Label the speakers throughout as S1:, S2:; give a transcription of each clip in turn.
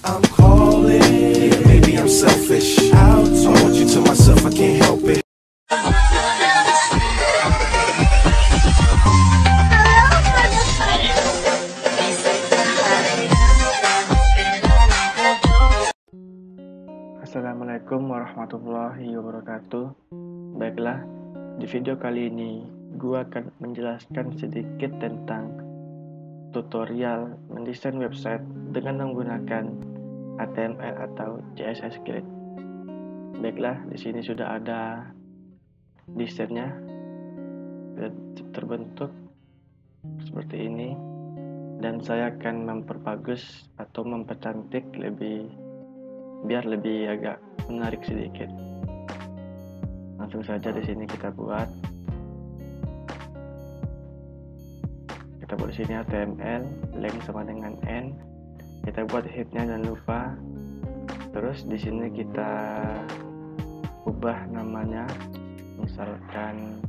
S1: I'm calling. Yeah, maybe I'm selfish. I want you to myself, I can't help it.
S2: Assalamualaikum warahmatullahi wabarakatuh. Baiklah, di video kali ini gua akan menjelaskan sedikit tentang tutorial mendesain website dengan menggunakan HTML atau CSS Grid. Baiklah, di sini sudah ada desainnya terbentuk seperti ini, dan saya akan memperbagus atau mempercantik biar lebih agak menarik sedikit. Langsung saja di sini kita buat di sini HTML length sama dengan n. Kita buat headnya jangan lupa. Terus di sini kita ubah namanya, misalkan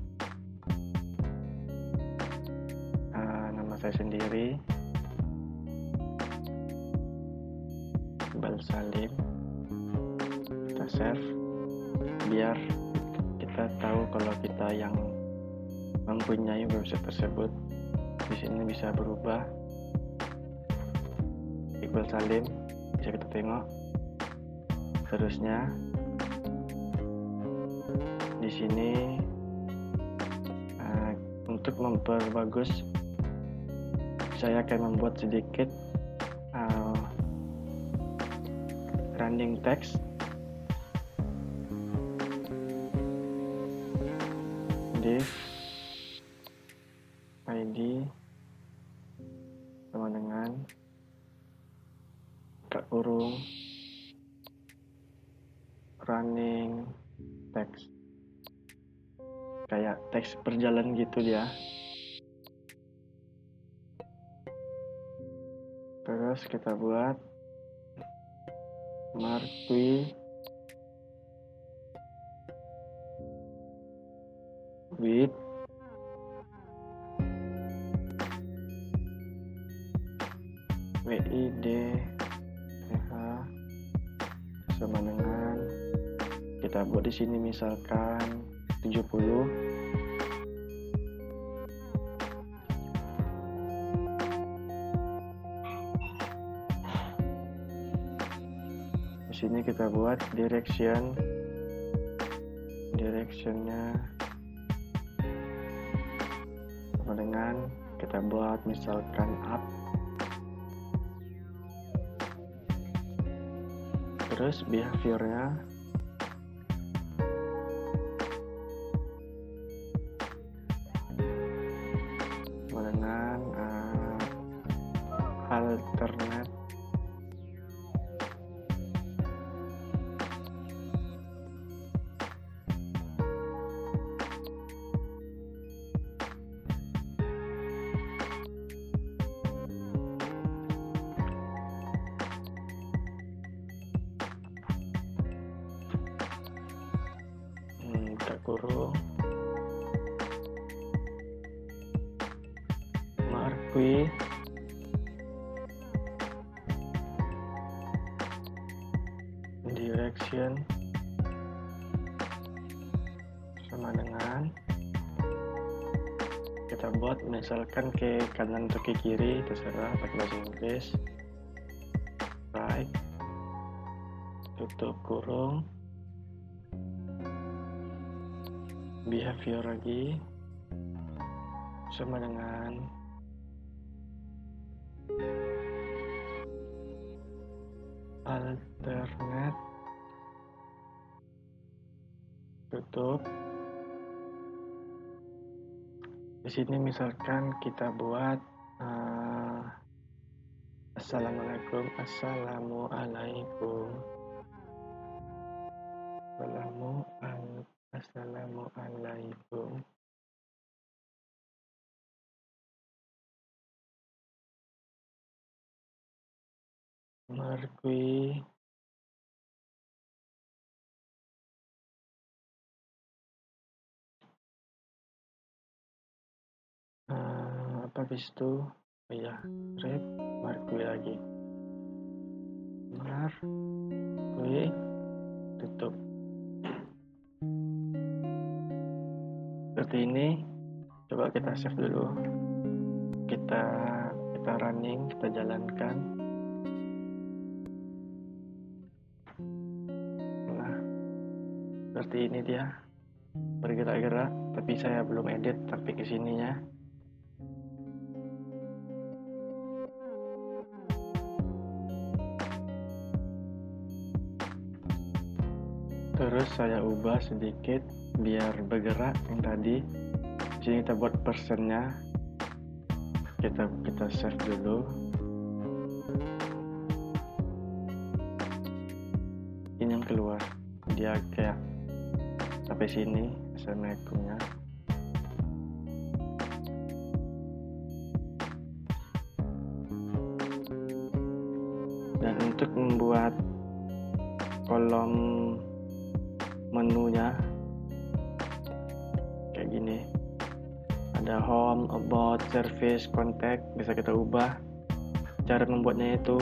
S2: nama saya sendiri, Iqbal Salim. Kita save biar kita tahu kalau kita yang mempunyai website tersebut. Di sini bisa berubah, Iqbal Salim, bisa kita tengok. Terusnya di sini untuk memperbagus, saya akan membuat sedikit running text. Div ID sama dengan kurung running text, kayak teks berjalan gitu dia. Terus kita buat marquee with WIDTH sama dengan, kita buat di sini misalkan 70. Di sini kita buat directionnya sama dengan, kita buat misalkan up. Terus behaviornya sama dengan alternate kurung marquee direction sama dengan, kita buat misalkan ke kanan atau ke kiri, terserah pakai bahasa Inggris. Right, tutup kurung, behavior lagi sama dengan alternate, tutup. Di sini misalkan kita buat assalamualaikum. Marquee apa habis itu, red marquee lagi. benar. Oke, tutup. Seperti ini. Coba kita save dulu. Kita running, kita jalankan. Nah, seperti ini dia bergerak-gerak, tapi saya belum edit sampai ke sininya. Terus saya ubah sedikit biar bergerak yang tadi. Di sini kita buat persennya. Kita save dulu. Ini yang keluar. Dia kayak sampai sini. Assalamualaikumnya. Dan untuk membuat kolom menunya kayak gini, ada home, about, service, contact, bisa kita ubah. Cara membuatnya itu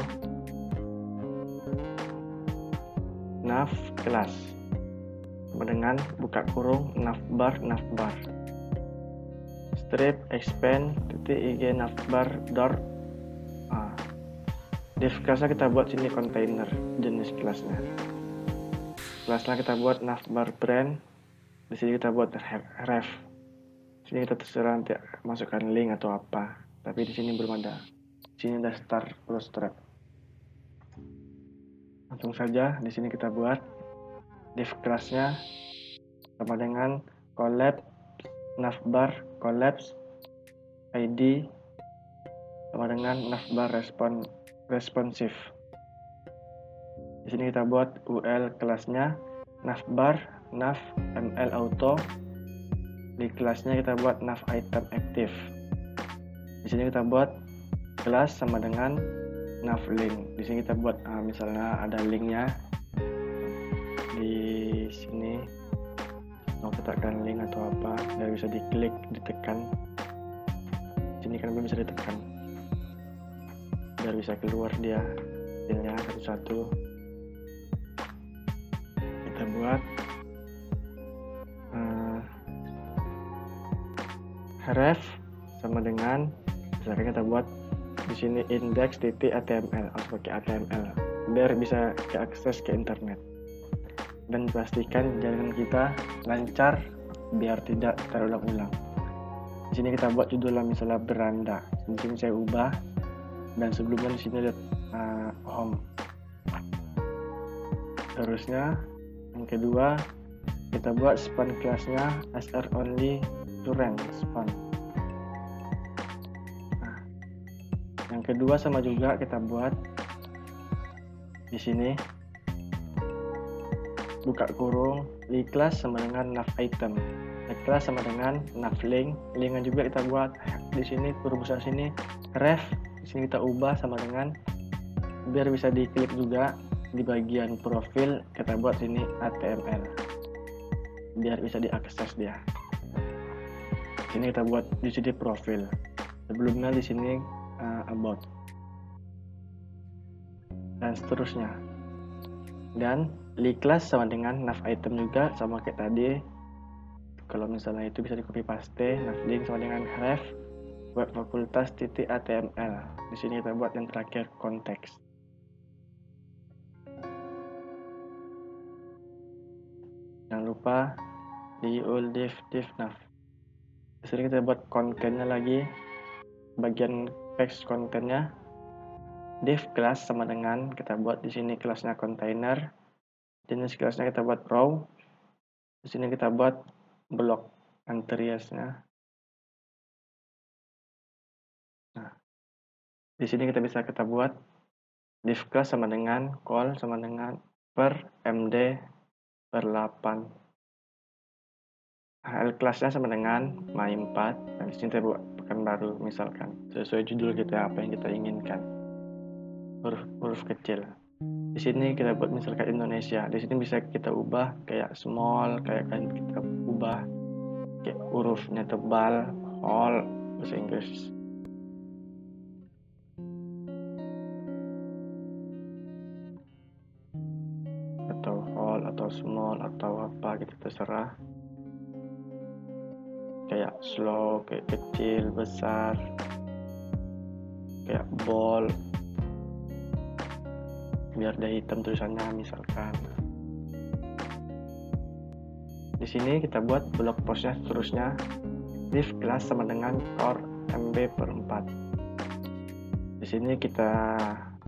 S2: nav kelas sama dengan buka kurung navbar strip expand ig navbar door. Div kelasnya kita buat sini container jenis kelasnya. Kelasnya kita buat navbar brand. Di sini kita buat ref. Di sini kita terserah nanti masukkan link atau apa. Tapi di sini belum ada. Di sini ada start close strap. Langsung saja di sini kita buat div kelasnya sama dengan collab navbar collapse id sama dengan navbar responsive. Di sini kita buat ul kelasnya navbar nav ml auto. Di kelasnya kita buat nav item active. Di sini kita buat kelas sama dengan nav link. Di sini kita buat misalnya ada linknya di sini, mau tekan link atau apa biar bisa diklik, ditekan. Di sini kan belum bisa ditekan, biar bisa keluar dia linknya satu-satu. Kita buat ref sama dengan misalkan kita buat di sini index.html, harus pakai HTML biar bisa diakses ke internet. Dan pastikan jaringan kita lancar biar tidak terulang-ulang. Di sini kita buat judulnya misalnya beranda. Di sini saya ubah dan sebelumnya di sini ada home. Terusnya yang kedua kita buat span kelasnya sr only to rank span. Yang kedua sama juga kita buat di sini buka kurung link class sama dengan nav item, link class sama dengan nav link, linknya juga kita buat di sini kurung besar sini ref. Di sini kita ubah sama dengan biar bisa diklik juga di bagian profil kita buat sini HTML biar bisa diakses dia. Di sini kita buat di sini profil, sebelumnya di sini about dan seterusnya. Dan link class sama dengan nav item juga sama kayak tadi. Kalau misalnya itu bisa di copy paste, nav link sama dengan ref web fakultas .html. Di sini kita buat yang terakhir konteks. Jangan lupa di ul div nav. Di sini kita buat kontennya lagi, bagian text kontennya div class sama dengan kita buat di sini kelasnya container, jenis kelasnya kita buat raw. Di sini kita buat blok antriasnya. Nah, di sini kita bisa buat div class sama dengan call sama dengan per md per 8. L kelasnya sama dengan my4. Dan di sini kita buat pekan baru misalkan sesuai judul kita apa yang kita inginkan. Huruf kecil. Di sini kita buat misalkan Indonesia. Di sini bisa kita ubah kayak small, kayak kan kita ubah kayak hurufnya tebal, all bahasa Inggris. atau small atau apa gitu, terserah. Kayak slow, kayak kecil, besar, kayak bold, biar dia hitam tulisannya misalkan. Di sini kita buat blog postnya seterusnya. Div kelas sama dengan core MB/4. Di sini kita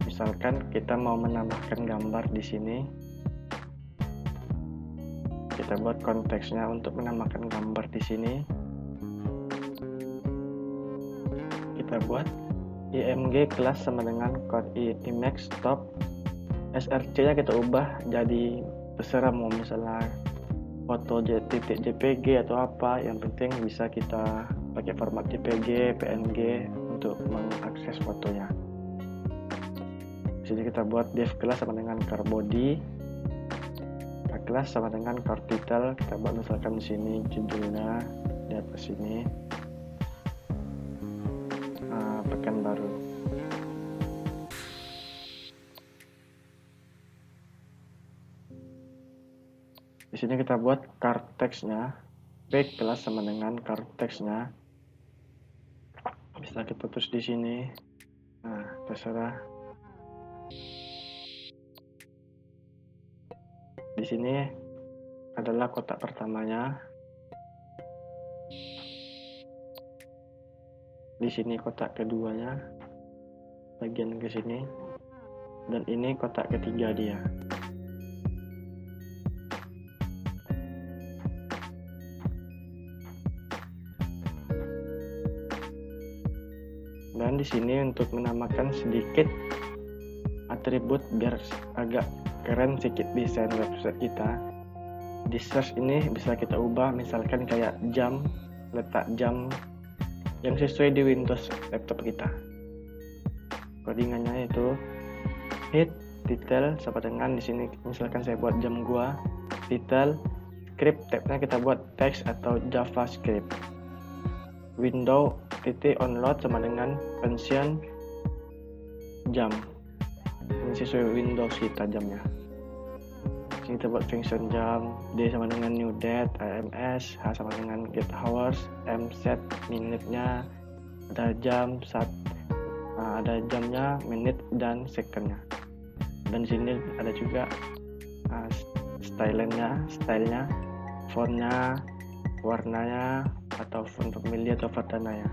S2: misalkan kita mau menambahkan gambar di sini. Kita buat konteksnya untuk menambahkan gambar di sini. Kita buat img kelas sama dengan core image top. src-nya kita ubah jadi terserah, mau misalnya foto .jpg atau apa, yang penting bisa kita pakai format jpg, png untuk mengakses fotonya. Di sini kita buat div kelas sama dengan car body, car kelas sama dengan car title. Kita buat misalkan di sini judulnya di atas sini Pekanbaru. Di sini kita buat car text-nya, p kelas sama dengan car text-nya. Bisa kita tulis di sini. Nah, terserah. Di sini adalah kotak pertamanya. Di sini kotak keduanya, bagian ke sini, dan ini kotak ketiga dia. Dan di sini untuk menambahkan sedikit atribut biar agak keren sedikit desain website kita. Di search ini bisa kita ubah, misalkan kayak jam, letak jam yang sesuai di Windows laptop kita. Codingannya itu hit title sama dengan di sini, misalkan saya buat jam gua, title, script tabnya kita buat text atau JavaScript. Window titik onload sama dengan function jam, ini sesuai Windows kita jamnya. Sini kita buat function jam, D sama dengan new date, AMS, H sama dengan get hours, M set minute-nya, ada jam, ada jamnya, menit dan second-nya. Dan di sini ada juga stylenya, font-nya, warnanya, atau font family atau Verdana ya.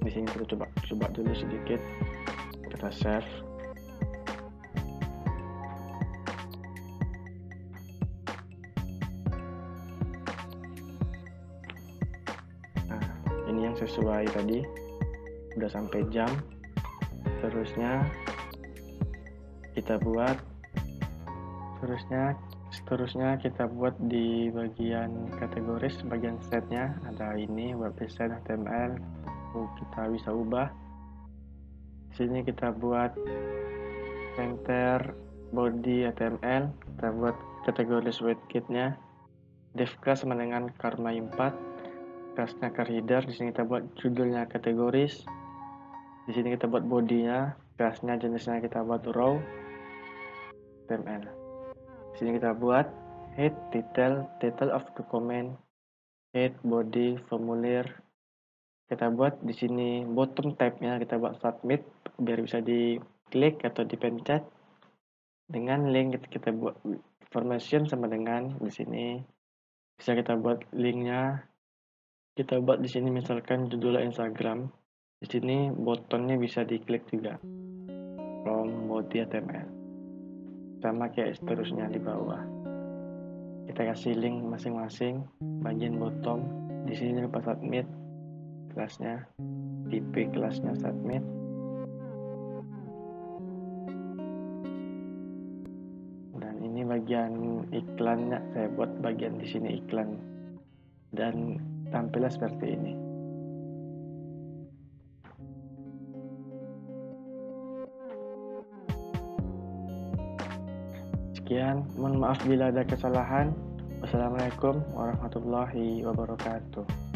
S2: Di sini kita coba dulu sedikit, kita save. Nah, ini yang sesuai tadi, udah sampai jam. Seterusnya kita buat di bagian kategoris, bagian setnya ada ini web design HTML, kita bisa ubah. Sini kita buat center body HTML, kita buat kategoris widgetnya, div class sama dengan karma 4, classnya car header. Di sini kita buat judulnya kategoris. Di sini kita buat bodinya, classnya jenisnya kita buat row HTML. Di sini kita buat head, title of document, head, body, formulir. Kita buat di sini bottom tab-nya kita buat submit biar bisa diklik atau dipencet. Dengan link kita buat information sama dengan di sini bisa kita buat linknya. Kita buat di sini misalkan judulnya Instagram. Di sini buttonnya bisa diklik juga. From body HTML. Sama kayak seterusnya di bawah. Kita kasih link masing-masing bagian bottom. Di sini lupa submit kelasnya, tipe kelasnya submit. Dan ini bagian iklannya, saya buat bagian di sini iklan dan tampilnya seperti ini. Sekian, mohon maaf bila ada kesalahan. Wassalamualaikum warahmatullahi wabarakatuh.